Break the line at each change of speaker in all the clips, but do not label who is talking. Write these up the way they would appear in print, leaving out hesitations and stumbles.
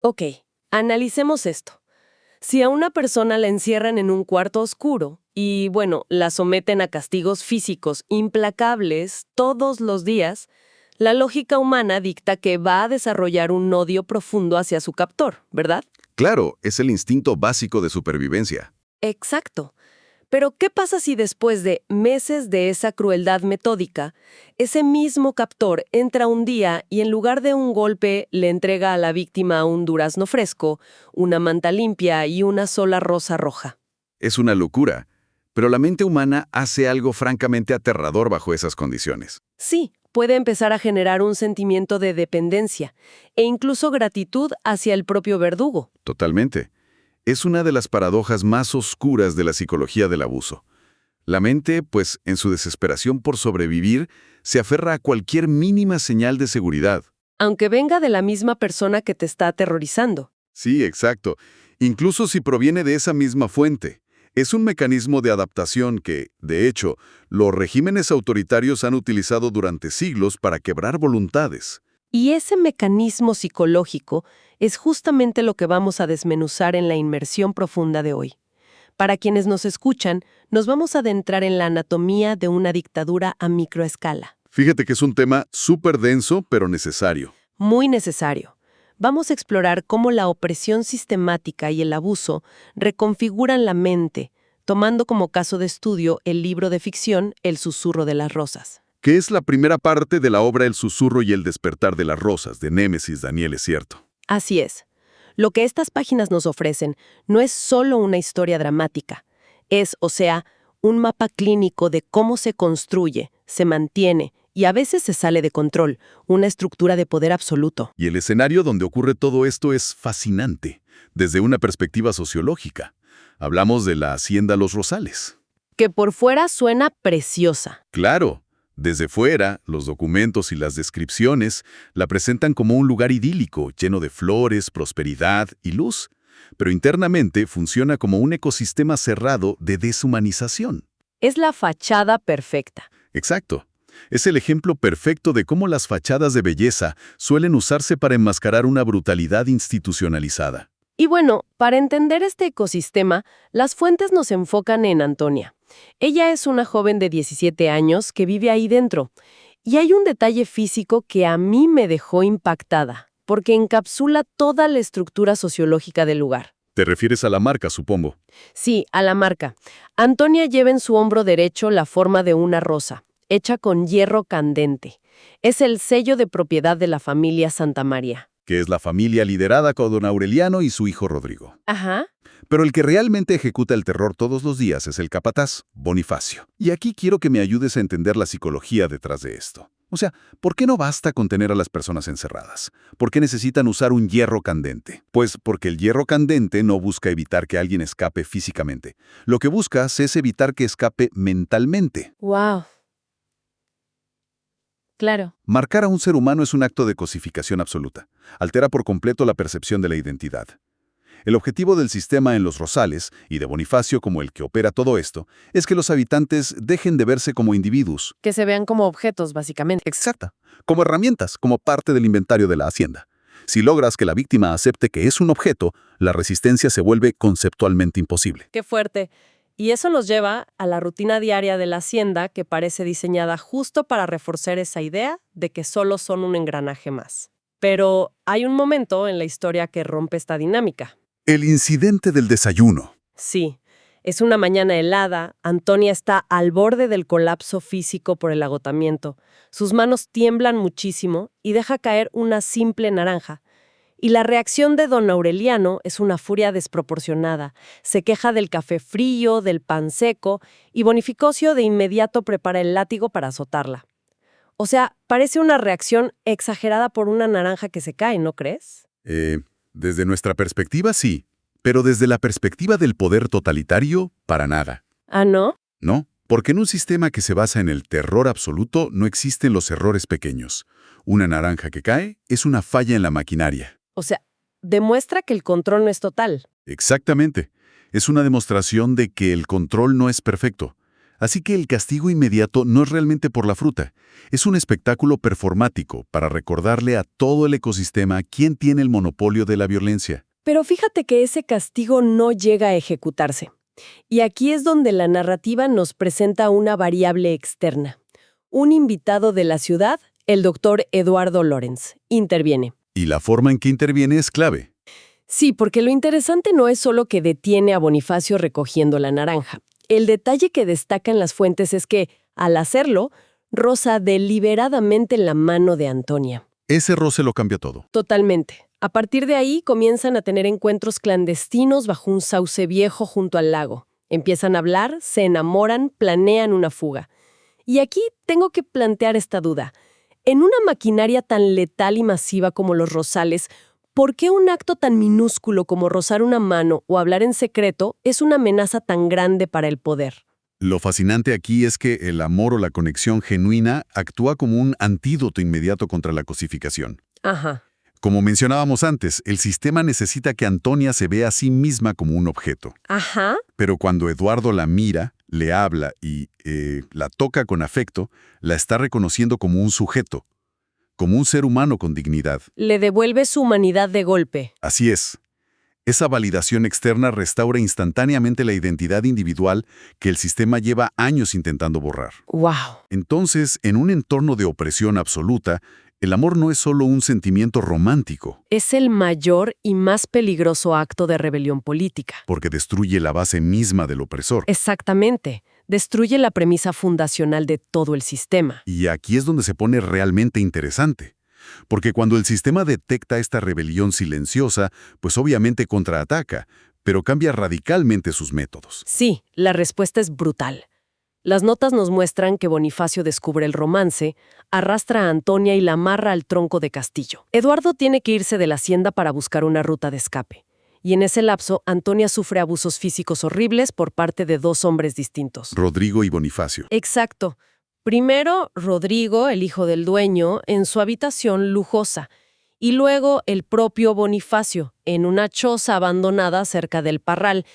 Ok, analicemos esto. Si a una persona la encierran en un cuarto oscuro y, bueno, la someten a castigos físicos implacables todos los días, la lógica humana dicta que va a desarrollar un odio profundo hacia su captor, ¿verdad?
Claro, es el instinto básico de supervivencia.
Exacto. Pero, ¿qué pasa si después de meses de esa crueldad metódica, ese mismo captor entra un día y en lugar de un golpe le entrega a la víctima un durazno fresco, una manta limpia y una sola rosa roja?
Es una locura, pero la mente humana hace algo francamente aterrador bajo esas condiciones.
Sí, puede empezar a generar un sentimiento de dependencia e incluso gratitud hacia el propio verdugo.
Totalmente. Es una de las paradojas más oscuras de la psicología del abuso. La mente, pues, en su desesperación por sobrevivir, se aferra a cualquier mínima señal de seguridad.
Aunque venga de la misma persona que te está aterrorizando.
Sí, exacto. Incluso si proviene de esa misma fuente. Es un mecanismo de adaptación que, de hecho, los regímenes autoritarios han utilizado durante siglos para quebrar voluntades.
Y ese mecanismo psicológico es justamente lo que vamos a desmenuzar en la inmersión profunda de hoy. Para quienes nos escuchan, nos vamos a adentrar en la anatomía de una dictadura a microescala.
Fíjate que es un tema súper denso, pero necesario.
Muy necesario. Vamos a explorar cómo la opresión sistemática y el abuso reconfiguran la mente, tomando como caso de estudio el libro de ficción El susurro de las rosas.
Que es la primera parte de la obra El susurro y el despertar de las rosas, de Némesis Daniel, es cierto.
Así es. Lo que estas páginas nos ofrecen no es solo una historia dramática. Es, o sea, un mapa clínico de cómo se construye, se mantiene y a veces se sale de control, una estructura de poder absoluto.
Y el escenario donde ocurre todo esto es fascinante, desde una perspectiva sociológica. Hablamos de la Hacienda Los Rosales.
Que por fuera suena preciosa.
Claro, desde fuera, los documentos y las descripciones la presentan como un lugar idílico, lleno de flores, prosperidad y luz, pero internamente funciona como un ecosistema cerrado de deshumanización.
Es la fachada perfecta.
Exacto. Es el ejemplo perfecto de cómo las fachadas de belleza suelen usarse para enmascarar una brutalidad institucionalizada.
Y bueno, para entender este ecosistema, las fuentes nos enfocan en Antonia. Ella es una joven de 17 años que vive ahí dentro. Y hay un detalle físico que a mí me dejó impactada, porque encapsula toda la estructura sociológica del lugar.
Te refieres a la marca, supongo.
Sí, a la marca. Antonia lleva en su hombro derecho la forma de una rosa, hecha con hierro candente. Es el sello de propiedad de la familia Santa María.
Que es la familia liderada por don Aureliano y su hijo Rodrigo.
Ajá.
Pero el que realmente ejecuta el terror todos los días es el capataz, Bonifacio. Y aquí quiero que me ayudes a entender la psicología detrás de esto. O sea, ¿por qué no basta con tener a las personas encerradas? ¿Por qué necesitan usar un hierro candente? Pues porque el hierro candente no busca evitar que alguien escape físicamente. Lo que buscas es evitar que escape mentalmente.
Wow. Claro.
Marcar a un ser humano es un acto de cosificación absoluta. Altera por completo la percepción de la identidad. El objetivo del sistema en Los Rosales, y de Bonifacio como el que opera todo esto, es que los habitantes dejen de verse como individuos.
Que se vean como objetos, básicamente.
Exacta. Como herramientas, como parte del inventario de la hacienda. Si logras que la víctima acepte que es un objeto, la resistencia se vuelve conceptualmente imposible.
Qué fuerte. Y eso nos lleva a la rutina diaria de la hacienda que parece diseñada justo para reforzar esa idea de que solo son un engranaje más. Pero hay un momento en la historia que rompe esta dinámica.
El incidente del desayuno.
Sí, es una mañana helada, Antonia está al borde del colapso físico por el agotamiento. Sus manos tiemblan muchísimo y deja caer una simple naranja. Y la reacción de don Aureliano es una furia desproporcionada. Se queja del café frío, del pan seco, y Bonificio de inmediato prepara el látigo para azotarla. O sea, parece una reacción exagerada por una naranja que se cae, ¿no crees?
Desde nuestra perspectiva, sí. Pero desde la perspectiva del poder totalitario, para nada.
¿Ah, no?
No, porque en un sistema que se basa en el terror absoluto no existen los errores pequeños. Una naranja que cae es una falla en la maquinaria.
O sea, demuestra que el control no es total.
Exactamente. Es una demostración de que el control no es perfecto. Así que el castigo inmediato no es realmente por la fruta, es un espectáculo performático para recordarle a todo el ecosistema quién tiene el monopolio de la violencia.
Pero fíjate que ese castigo no llega a ejecutarse. Y aquí es donde la narrativa nos presenta una variable externa. Un invitado de la ciudad, el doctor Eduardo Lorenz, interviene.
Y la forma en que interviene es clave.
Sí, porque lo interesante no es solo que detiene a Bonifacio recogiendo la naranja. El detalle que destacan las fuentes es que, al hacerlo, roza deliberadamente la mano de Antonia.
Ese roce lo cambia todo.
Totalmente. A partir de ahí comienzan a tener encuentros clandestinos bajo un sauce viejo junto al lago. Empiezan a hablar, se enamoran, planean una fuga. Y aquí tengo que plantear esta duda. En una maquinaria tan letal y masiva como los rosales, ¿por qué un acto tan minúsculo como rozar una mano o hablar en secreto es una amenaza tan grande para el poder?
Lo fascinante aquí es que el amor o la conexión genuina actúa como un antídoto inmediato contra la cosificación.
Ajá.
Como mencionábamos antes, el sistema necesita que Antonia se vea a sí misma como un objeto.
Ajá.
Pero cuando Eduardo la mira, le habla y la toca con afecto, la está reconociendo como un sujeto, como un ser humano con dignidad.
Le devuelve su humanidad de golpe.
Así es. Esa validación externa restaura instantáneamente la identidad individual que el sistema lleva años intentando borrar.
¡Wow!
Entonces, en un entorno de opresión absoluta, el amor no es solo un sentimiento romántico,
Es el mayor y más peligroso acto de rebelión política.
porque destruye la base misma del opresor.
Exactamente. Destruye la premisa fundacional de todo el sistema.
Y aquí es donde se pone realmente interesante. Porque cuando el sistema detecta esta rebelión silenciosa, pues obviamente contraataca, pero cambia radicalmente sus métodos.
Sí, la respuesta es brutal. Las notas nos muestran que Bonifacio descubre el romance, arrastra a Antonia y la amarra al tronco de castillo. Eduardo tiene que irse de la hacienda para buscar una ruta de escape. Y en ese lapso, Antonia sufre abusos físicos horribles por parte de dos hombres distintos.
Rodrigo y Bonifacio.
Exacto. Primero, Rodrigo, el hijo del dueño, en su habitación lujosa. Y luego, el propio Bonifacio, en una choza abandonada cerca del Parral.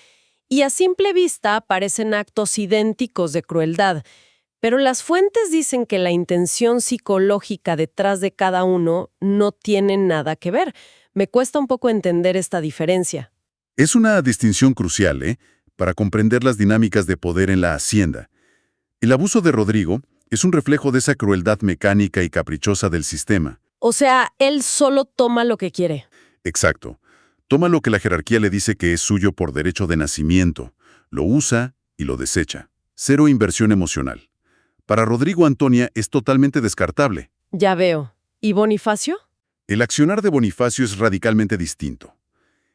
Y a simple vista parecen actos idénticos de crueldad. Pero las fuentes dicen que la intención psicológica detrás de cada uno no tiene nada que ver. Me cuesta un poco entender esta diferencia.
Es una distinción crucial, para comprender las dinámicas de poder en la hacienda. El abuso de Rodrigo es un reflejo de esa crueldad mecánica y caprichosa del sistema.
O sea, él solo toma lo que quiere.
Exacto. Toma lo que la jerarquía le dice que es suyo por derecho de nacimiento, lo usa y lo desecha. Cero inversión emocional. Para Rodrigo Antonia es totalmente descartable.
Ya veo. ¿Y Bonifacio?
El accionar de Bonifacio es radicalmente distinto.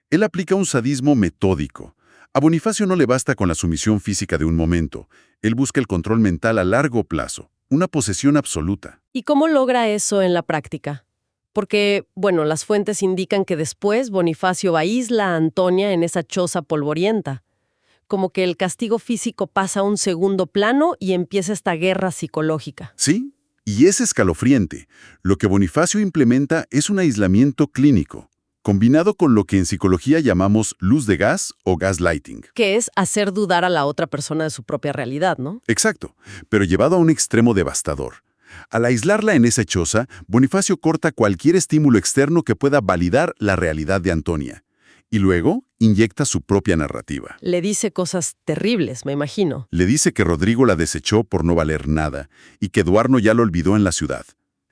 Él aplica un sadismo metódico. A Bonifacio no le basta con la sumisión física de un momento. Él busca el control mental a largo plazo, una posesión absoluta.
¿Y cómo logra eso en la práctica? Porque, bueno, las fuentes indican que después Bonifacio aísla a Antonia en esa choza polvorienta. Como que el castigo físico pasa a un segundo plano y empieza esta guerra psicológica.
¿Sí? Y es escalofriante. Lo que Bonifacio implementa es un aislamiento clínico, combinado con lo que en psicología llamamos luz de gas o gaslighting.
Que es hacer dudar a la otra persona de su propia realidad, ¿no?
Exacto, pero llevado a un extremo devastador. Al aislarla en esa choza, Bonifacio corta cualquier estímulo externo que pueda validar la realidad de Antonia. Y luego inyecta su propia narrativa.
Le dice cosas terribles, me imagino.
Le dice que Rodrigo la desechó por no valer nada y que Eduardo ya lo olvidó en la ciudad.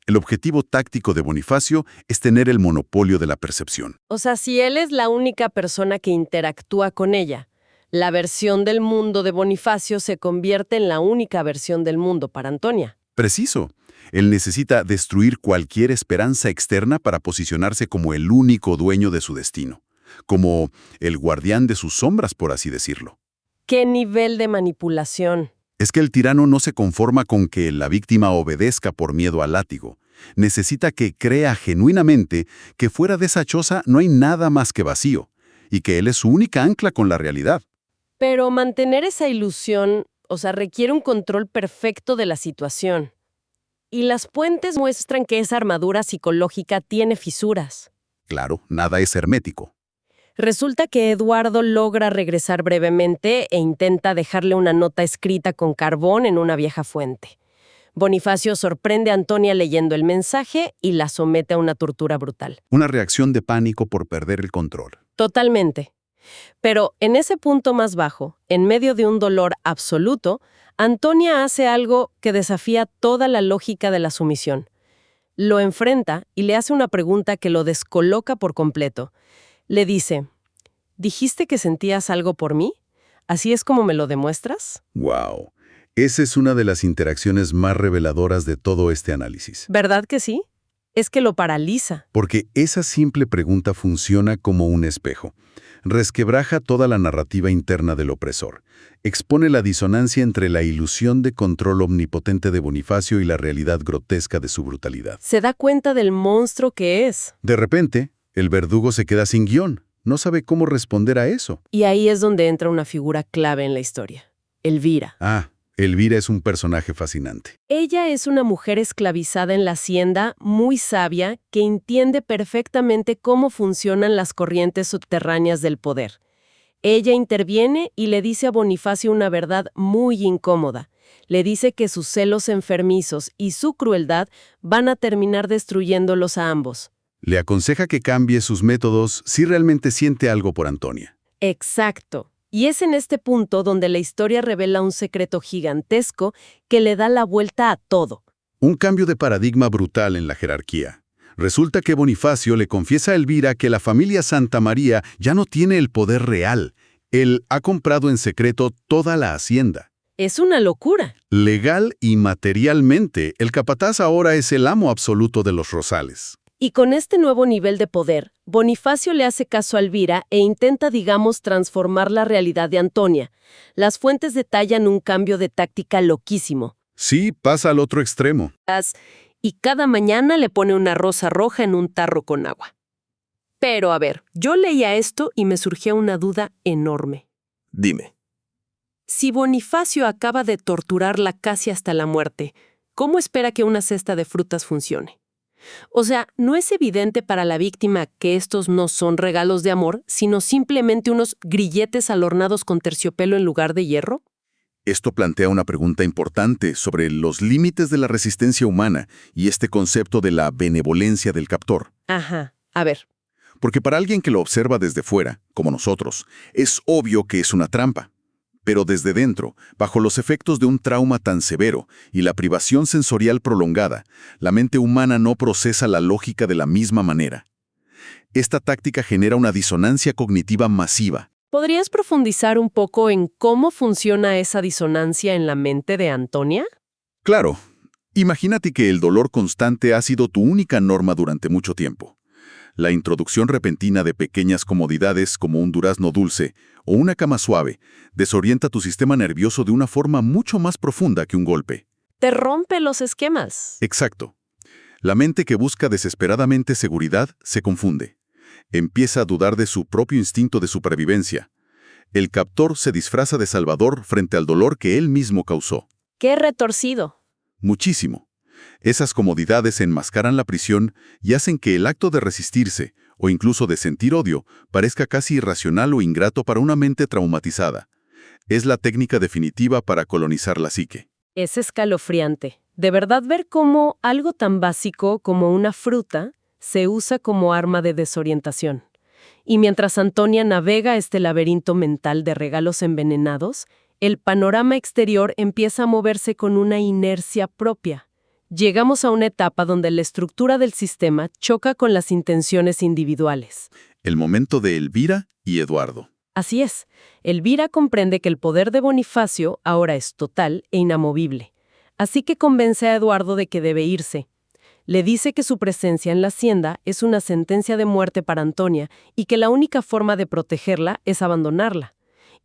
El objetivo táctico de Bonifacio es tener el monopolio de la percepción.
O sea, si él es la única persona que interactúa con ella, la versión del mundo de Bonifacio se convierte en la única versión del mundo para Antonia.
Preciso. Él necesita destruir cualquier esperanza externa para posicionarse como el único dueño de su destino, como el guardián de sus sombras, por así decirlo.
¿Qué nivel de manipulación?
Es que el tirano no se conforma con que la víctima obedezca por miedo al látigo. Necesita que crea genuinamente que fuera de esa choza no hay nada más que vacío, y que él es su única ancla con la realidad.
Pero mantener esa ilusión, o sea, requiere un control perfecto de la situación. Y las fuentes muestran que esa armadura psicológica tiene fisuras.
Claro, nada es hermético.
Resulta que Eduardo logra regresar brevemente e intenta dejarle una nota escrita con carbón en una vieja fuente. Bonifacio sorprende a Antonia leyendo el mensaje y la somete a una tortura brutal.
Una reacción de pánico por perder el control.
Totalmente. Pero en ese punto más bajo, en medio de un dolor absoluto, Antonia hace algo que desafía toda la lógica de la sumisión. Lo enfrenta y le hace una pregunta que lo descoloca por completo. Le dice, ¿dijiste que sentías algo por mí? ¿Así es como me lo demuestras?
¡Wow! Esa es una de las interacciones más reveladoras de todo este análisis.
¿Verdad que sí? Es que lo paraliza.
Porque esa simple pregunta funciona como un espejo. Resquebraja toda la narrativa interna del opresor. Expone la disonancia entre la ilusión de control omnipotente de Bonifacio y la realidad grotesca de su brutalidad.
Se da cuenta del monstruo que es.
De repente, el verdugo se queda sin guión. No sabe cómo responder a eso.
Y ahí es donde entra una figura clave en la historia. Elvira.
Elvira es un personaje fascinante.
Ella es una mujer esclavizada en la hacienda, muy sabia, que entiende perfectamente cómo funcionan las corrientes subterráneas del poder. Ella interviene y le dice a Bonifacio una verdad muy incómoda. Le dice que sus celos enfermizos y su crueldad van a terminar destruyéndolos a ambos.
Le aconseja que cambie sus métodos si realmente siente algo por Antonia.
Exacto. Y es en este punto donde la historia revela un secreto gigantesco que le da la vuelta a todo.
Un cambio de paradigma brutal en la jerarquía. Resulta que Bonifacio le confiesa a Elvira que la familia Santa María ya no tiene el poder real. Él ha comprado en secreto toda la hacienda.
Es una locura.
Legal y materialmente, el capataz ahora es el amo absoluto de los Rosales.
Y con este nuevo nivel de poder, Bonifacio le hace caso a Elvira e intenta, transformar la realidad de Antonia. Las fuentes detallan un cambio de táctica loquísimo.
Sí, pasa al otro extremo.
Y cada mañana le pone una rosa roja en un tarro con agua. Pero a ver, yo leía esto y me surgió una duda enorme.
Dime.
Si Bonifacio acaba de torturarla casi hasta la muerte, ¿cómo espera que una cesta de frutas funcione? O sea, ¿no es evidente para la víctima que estos no son regalos de amor, sino simplemente unos grilletes alhornados con terciopelo en lugar de hierro?
Esto plantea una pregunta importante sobre los límites de la resistencia humana y este concepto de la benevolencia del captor.
Ajá, a ver.
Porque para alguien que lo observa desde fuera, como nosotros, es obvio que es una trampa. Pero desde dentro, bajo los efectos de un trauma tan severo y la privación sensorial prolongada, la mente humana no procesa la lógica de la misma manera. Esta táctica genera una disonancia cognitiva masiva.
¿Podrías profundizar un poco en cómo funciona esa disonancia en la mente de Antonia?
Claro, imagínate que el dolor constante ha sido tu única norma durante mucho tiempo. La introducción repentina de pequeñas comodidades como un durazno dulce o una cama suave desorienta tu sistema nervioso de una forma mucho más profunda que un golpe.
Te rompe los esquemas.
Exacto. La mente que busca desesperadamente seguridad se confunde. Empieza a dudar de su propio instinto de supervivencia. El captor se disfraza de salvador frente al dolor que él mismo causó.
¡Qué retorcido!
Muchísimo. Esas comodidades enmascaran la prisión y hacen que el acto de resistirse, o incluso de sentir odio, parezca casi irracional o ingrato para una mente traumatizada. Es la técnica definitiva para colonizar la psique.
Es escalofriante. De verdad ver cómo algo tan básico como una fruta se usa como arma de desorientación. Y mientras Antonia navega este laberinto mental de regalos envenenados, el panorama exterior empieza a moverse con una inercia propia. Llegamos a una etapa donde la estructura del sistema choca con las intenciones individuales.
El momento de Elvira y Eduardo.
Así es. Elvira comprende que el poder de Bonifacio ahora es total e inamovible. Así que convence a Eduardo de que debe irse. Le dice que su presencia en la hacienda es una sentencia de muerte para Antonia y que la única forma de protegerla es abandonarla.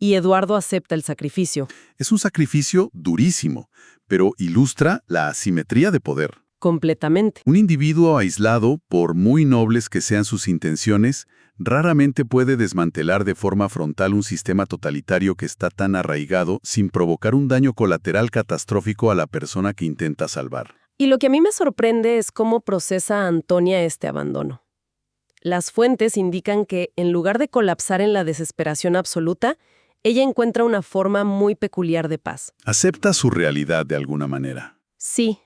Y Eduardo acepta el sacrificio.
Es un sacrificio durísimo, pero ilustra la asimetría de poder.
Completamente.
Un individuo aislado, por muy nobles que sean sus intenciones, raramente puede desmantelar de forma frontal un sistema totalitario que está tan arraigado sin provocar un daño colateral catastrófico a la persona que intenta salvar.
Y lo que a mí me sorprende es cómo procesa Antonia este abandono. Las fuentes indican que, en lugar de colapsar en la desesperación absoluta, ella encuentra una forma muy peculiar de paz.
Acepta su realidad de alguna manera.
Sí,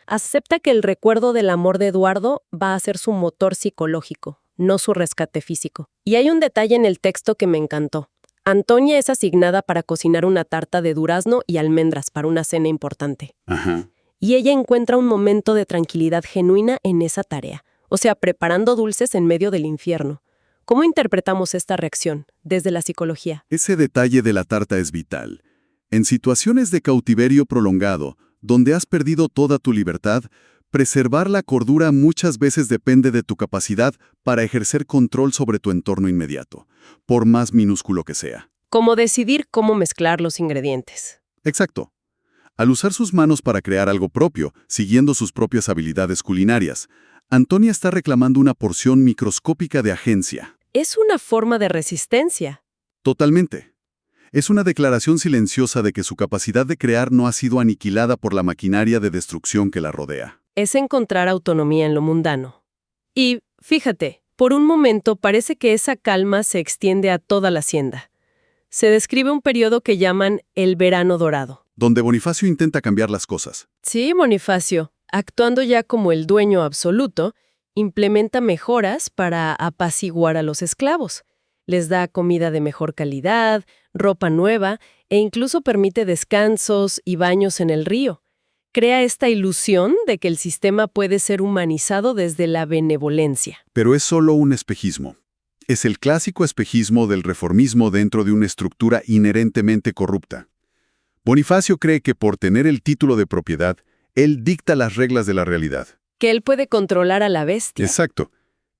acepta que el recuerdo del amor de Eduardo va a ser su motor psicológico, no su rescate físico. Y hay un detalle en el texto que me encantó. Antonia es asignada para cocinar una tarta de durazno y almendras para una cena importante.
Ajá.
Y ella encuentra un momento de tranquilidad genuina en esa tarea, o sea, preparando dulces en medio del infierno. ¿Cómo interpretamos esta reacción desde la psicología?
Ese detalle de la tarta es vital. En situaciones de cautiverio prolongado, donde has perdido toda tu libertad, preservar la cordura muchas veces depende de tu capacidad para ejercer control sobre tu entorno inmediato, por más minúsculo que sea.
Como decidir cómo mezclar los ingredientes.
Exacto. Al usar sus manos para crear algo propio, siguiendo sus propias habilidades culinarias, Antonia está reclamando una porción microscópica de agencia.
Es una forma de resistencia.
Totalmente. Es una declaración silenciosa de que su capacidad de crear no ha sido aniquilada por la maquinaria de destrucción que la rodea.
Es encontrar autonomía en lo mundano. Y, fíjate, por un momento parece que esa calma se extiende a toda la hacienda. Se describe un periodo que llaman el verano dorado.
Donde Bonifacio intenta cambiar las cosas.
Sí, Bonifacio, actuando ya como el dueño absoluto, implementa mejoras para apaciguar a los esclavos. Les da comida de mejor calidad, ropa nueva e incluso permite descansos y baños en el río. Crea esta ilusión de que el sistema puede ser humanizado desde la benevolencia.
Pero es solo un espejismo. Es el clásico espejismo del reformismo dentro de una estructura inherentemente corrupta. Bonifacio cree que por tener el título de propiedad, él dicta las reglas de la realidad.
Que él puede controlar a la bestia.
Exacto.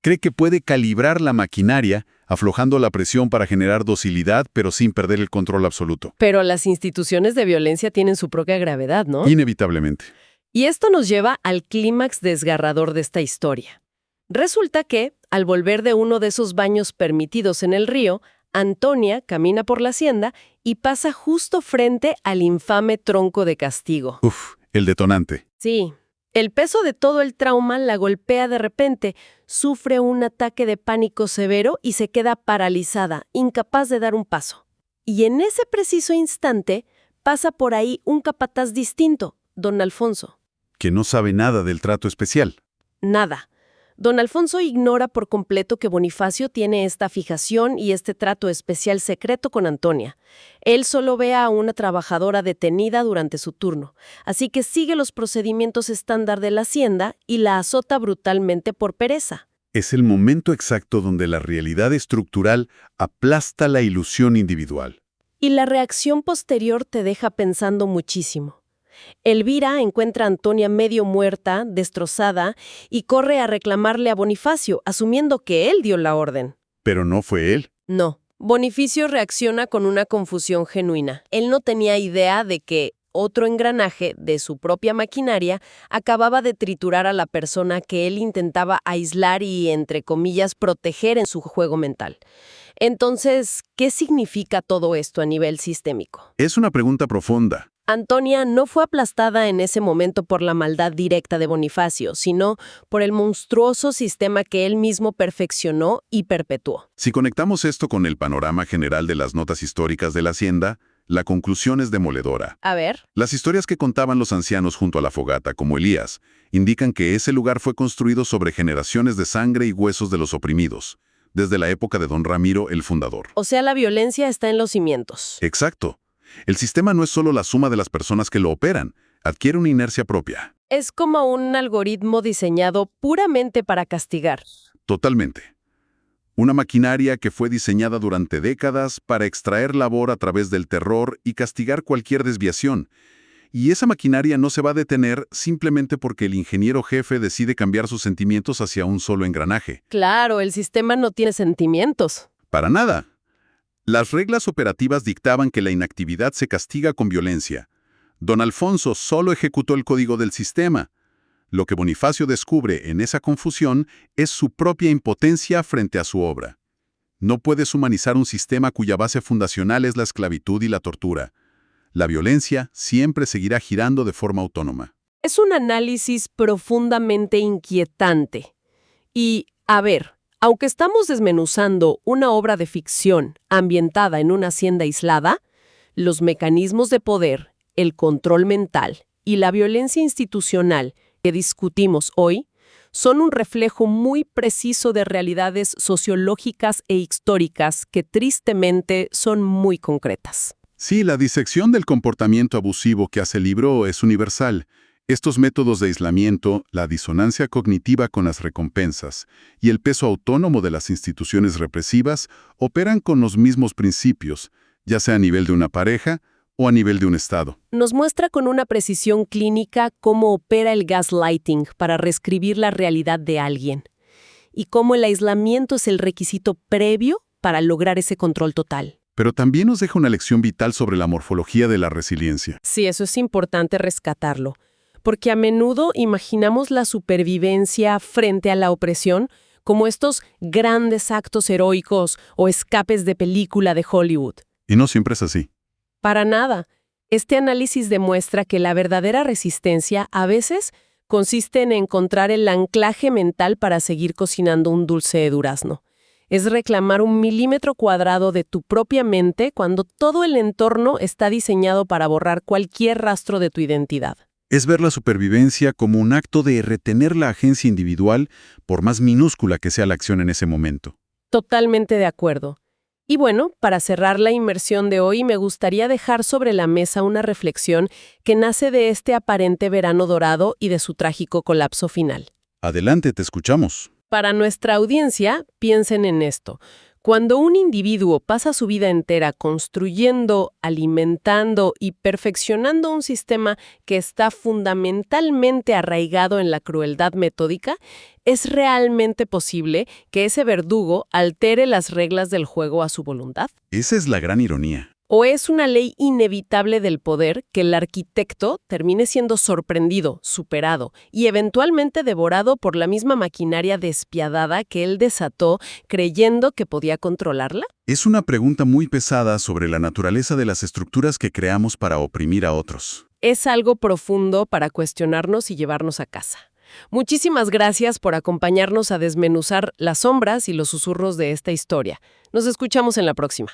Cree que puede calibrar la maquinaria, aflojando la presión para generar docilidad, pero sin perder el control absoluto.
Pero las instituciones de violencia tienen su propia gravedad, ¿no?
Inevitablemente.
Y esto nos lleva al clímax desgarrador de esta historia. Resulta que, al volver de uno de esos baños permitidos en el río, Antonia camina por la hacienda y pasa justo frente al infame tronco de castigo.
El detonante.
Sí. El peso de todo el trauma la golpea de repente, sufre un ataque de pánico severo y se queda paralizada, incapaz de dar un paso. Y en ese preciso instante pasa por ahí un capataz distinto, don Alfonso.
Que no sabe nada del trato especial.
Nada. Don Alfonso ignora por completo que Bonifacio tiene esta fijación y este trato especial secreto con Antonia. Él solo ve a una trabajadora detenida durante su turno, así que sigue los procedimientos estándar de la hacienda y la azota brutalmente por pereza.
Es el momento exacto donde la realidad estructural aplasta la ilusión individual.
Y la reacción posterior te deja pensando muchísimo. Elvira encuentra a Antonia medio muerta, destrozada, y corre a reclamarle a Bonifacio, asumiendo que él dio la orden.
Pero no fue él.
No. Bonifacio reacciona con una confusión genuina. Él no tenía idea de que otro engranaje de su propia maquinaria acababa de triturar a la persona que él intentaba aislar y, entre comillas, proteger en su juego mental. Entonces, ¿qué significa todo esto a nivel sistémico?
Es una pregunta profunda.
Antonia no fue aplastada en ese momento por la maldad directa de Bonifacio, sino por el monstruoso sistema que él mismo perfeccionó y perpetuó.
Si conectamos esto con el panorama general de las notas históricas de la hacienda, la conclusión es demoledora.
A ver.
Las historias que contaban los ancianos junto a la fogata, como Elías, indican que ese lugar fue construido sobre generaciones de sangre y huesos de los oprimidos, desde la época de don Ramiro, el fundador.
O sea, la violencia está en los cimientos.
Exacto. El sistema no es solo la suma de las personas que lo operan, adquiere una inercia propia.
Es como un algoritmo diseñado puramente para castigar.
Totalmente. Una maquinaria que fue diseñada durante décadas para extraer labor a través del terror y castigar cualquier desviación. Y esa maquinaria no se va a detener simplemente porque el ingeniero jefe decide cambiar sus sentimientos hacia un solo engranaje.
Claro, el sistema no tiene sentimientos.
Para nada. Las reglas operativas dictaban que la inactividad se castiga con violencia. Don Alfonso solo ejecutó el código del sistema. Lo que Bonifacio descubre en esa confusión es su propia impotencia frente a su obra. No puedes humanizar un sistema cuya base fundacional es la esclavitud y la tortura. La violencia siempre seguirá girando de forma autónoma.
Es un análisis profundamente inquietante. Y, a ver, Aunque estamos desmenuzando una obra de ficción ambientada en una hacienda aislada, los mecanismos de poder, el control mental y la violencia institucional que discutimos hoy son un reflejo muy preciso de realidades sociológicas e históricas que tristemente son muy concretas.
Sí, la disección del comportamiento abusivo que hace el libro es universal. Estos métodos de aislamiento, la disonancia cognitiva con las recompensas y el peso autónomo de las instituciones represivas operan con los mismos principios, ya sea a nivel de una pareja o a nivel de un Estado.
Nos muestra con una precisión clínica cómo opera el gaslighting para reescribir la realidad de alguien y cómo el aislamiento es el requisito previo para lograr ese control total.
Pero también nos deja una lección vital sobre la morfología de la resiliencia.
Sí, eso es importante rescatarlo, porque a menudo imaginamos la supervivencia frente a la opresión como estos grandes actos heroicos o escapes de película de Hollywood.
Y no siempre es así.
Para nada. Este análisis demuestra que la verdadera resistencia a veces consiste en encontrar el anclaje mental para seguir cocinando un dulce de durazno. Es reclamar 1 milímetro cuadrado de tu propia mente cuando todo el entorno está diseñado para borrar cualquier rastro de tu identidad.
Es ver la supervivencia como un acto de retener la agencia individual, por más minúscula que sea la acción en ese momento.
Totalmente de acuerdo. Y bueno, para cerrar la inmersión de hoy, me gustaría dejar sobre la mesa una reflexión que nace de este aparente verano dorado y de su trágico colapso final.
Adelante, te escuchamos.
Para nuestra audiencia, piensen en esto. Cuando un individuo pasa su vida entera construyendo, alimentando y perfeccionando un sistema que está fundamentalmente arraigado en la crueldad metódica, ¿es realmente posible que ese verdugo altere las reglas del juego a su voluntad?
Esa es la gran ironía.
¿O es una ley inevitable del poder que el arquitecto termine siendo sorprendido, superado y eventualmente devorado por la misma maquinaria despiadada que él desató creyendo que podía controlarla?
Es una pregunta muy pesada sobre la naturaleza de las estructuras que creamos para oprimir a otros.
Es algo profundo para cuestionarnos y llevarnos a casa. Muchísimas gracias por acompañarnos a desmenuzar las sombras y los susurros de esta historia. Nos escuchamos en la próxima.